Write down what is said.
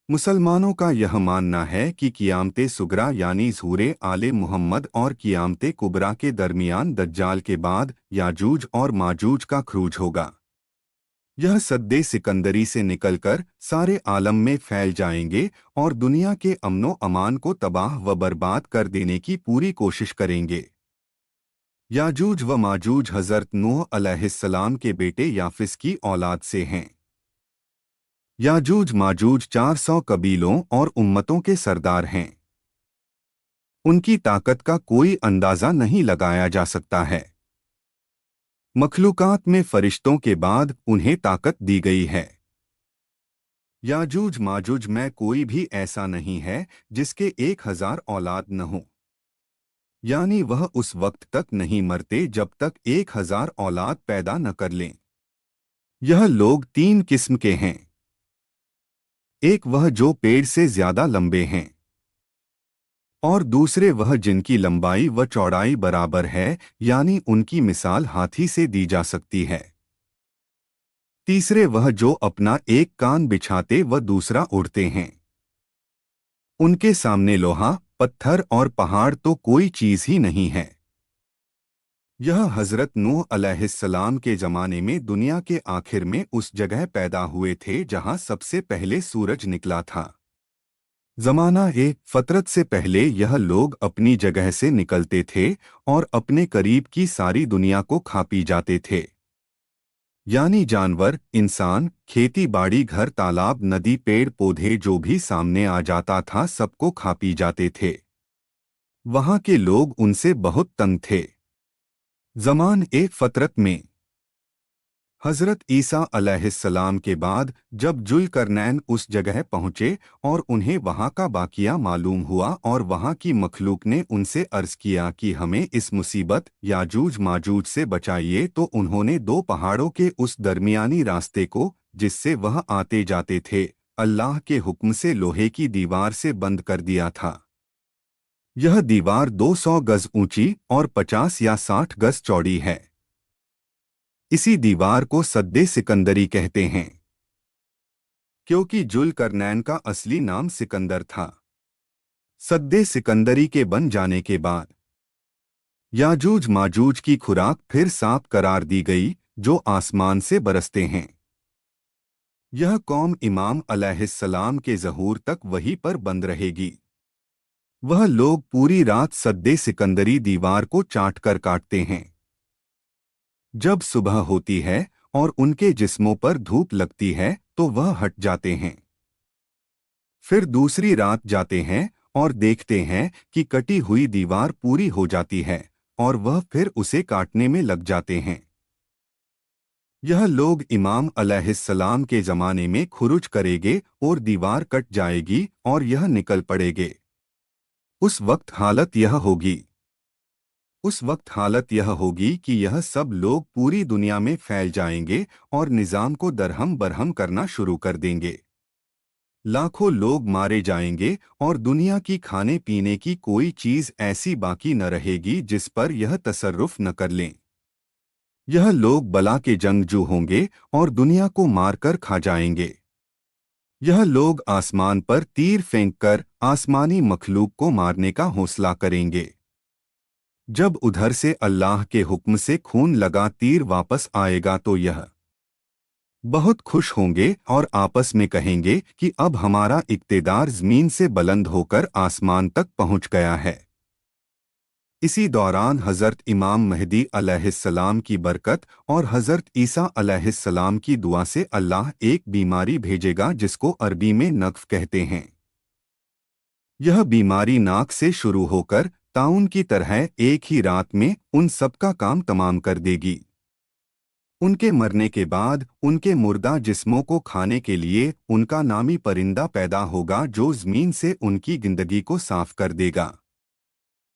मुसलमानों का यह मानना है कि क़ियामत सुगरा यानी ज़हूर आले मुहम्मद और क़ियामत कुबरा के दरमियान दज्जाल के बाद याजूज और माजूज का ख़ुरूज होगा। यह सद्दे सिकंदरी से निकलकर सारे आलम में फैल जाएंगे और दुनिया के अमनो अमान को तबाह व बर्बाद कर देने की पूरी कोशिश करेंगे। याजूज व माजूज हज़रत नूह अलैहिस्सलाम के बेटे याफिस की औलाद से हैं। याजूज माजूज 400 कबीलों और उम्मतों के सरदार हैं। उनकी ताकत का कोई अंदाज़ा नहीं लगाया जा सकता है। मखलूकात में फरिश्तों के बाद उन्हें ताकत दी गई है। याजूज माजूज में कोई भी ऐसा नहीं है जिसके 1000 औलाद न हो, यानी वह उस वक्त तक नहीं मरते जब तक 1000 औलाद पैदा न कर लें। यह लोग 3 किस्म के हैं। एक वह जो पेड़ से ज्यादा लंबे हैं, और दूसरे वह जिनकी लंबाई व चौड़ाई बराबर है, यानी उनकी मिसाल हाथी से दी जा सकती है। तीसरे वह जो अपना एक कान बिछाते व दूसरा उड़ते हैं। उनके सामने लोहा, पत्थर और पहाड़ तो कोई चीज ही नहीं है। यह हजरत नूह अलैहिस्सलाम के जमाने में दुनिया के आखिर में उस जगह पैदा हुए थे जहां सबसे पहले सूरज निकला था। जमाना ए फतरत से पहले यह लोग अपनी जगह से निकलते थे और अपने करीब की सारी दुनिया को खा पी जाते थे, यानी जानवर, इंसान, खेती बाड़ी, घर, तालाब, नदी, पेड़ पौधे जो भी सामने आ जाता था सबको खा पी जाते थे। वहां के लोग उनसे बहुत तंग थे। ज़मान ए फतरत में हज़रत ईसा अलैहिस्सलाम के बाद जब जुल्करनैन उस जगह पहुँचे और उन्हें वहाँ का वाक़िया मालूम हुआ और वहाँ की मखलूक ने उनसे अर्ज़ किया कि हमें इस मुसीबत याजूज माजूज से बचाइए, तो उन्होंने 2 पहाड़ों के उस दरमियानी रास्ते को जिससे वह आते जाते थे अल्लाह के हुक्म से लोहे की दीवार से बंद कर दिया था। यह दीवार 200 गज ऊंची और 50 या 60 गज चौड़ी है। इसी दीवार को सद्दे सिकंदरी कहते हैं, क्योंकि जुल्करनैन का असली नाम सिकंदर था। सद्दे सिकंदरी के बन जाने के बाद याजूज माजूज की खुराक फिर सांप करार दी गई जो आसमान से बरसते हैं। यह कौम इमाम अलैहिस्सलाम के ज़हूर तक वहीं पर बंद रहेगी। वह लोग पूरी रात सद्दे सिकंदरी दीवार को चाट कर काटते हैं। जब सुबह होती है और उनके जिस्मों पर धूप लगती है तो वह हट जाते हैं। फिर दूसरी रात जाते हैं और देखते हैं कि कटी हुई दीवार पूरी हो जाती है और वह फिर उसे काटने में लग जाते हैं। यह लोग इमाम अलैहिस्सलाम के ज़माने में खुरुज करेंगे और दीवार कट जाएगी और यह निकल पड़ेगे। उस वक्त हालत यह होगी कि यह सब लोग पूरी दुनिया में फैल जाएंगे और निज़ाम को दरहम बरहम करना शुरू कर देंगे। लाखों लोग मारे जाएंगे और दुनिया की खाने पीने की कोई चीज़ ऐसी बाकी न रहेगी जिस पर यह तसर्रुफ न कर लें। यह लोग बला के जंगजू होंगे और दुनिया को मारकर खा जाएंगे। यह लोग आसमान पर तीर फेंककर आसमानी मखलूक को मारने का हौसला करेंगे। जब उधर से अल्लाह के हुक्म से खून लगा तीर वापस आएगा तो यह बहुत खुश होंगे और आपस में कहेंगे कि अब हमारा इक़्तिदार ज़मीन से बुलंद होकर आसमान तक पहुंच गया है। इसी दौरान हज़रत इमाम महदी अलैहिस्सलाम की बरकत और हज़रत ईसा अलैहिस्सलाम की दुआ से अल्लाह एक बीमारी भेजेगा जिसको अरबी में नक्फ कहते हैं। यह बीमारी नाक से शुरू होकर ताउन की तरह एक ही रात में उन सबका काम तमाम कर देगी। उनके मरने के बाद उनके मुर्दा जिस्मों को खाने के लिए उनका नामी परिंदा पैदा होगा जो ज़मीन से उनकी जिंदगी को साफ कर देगा।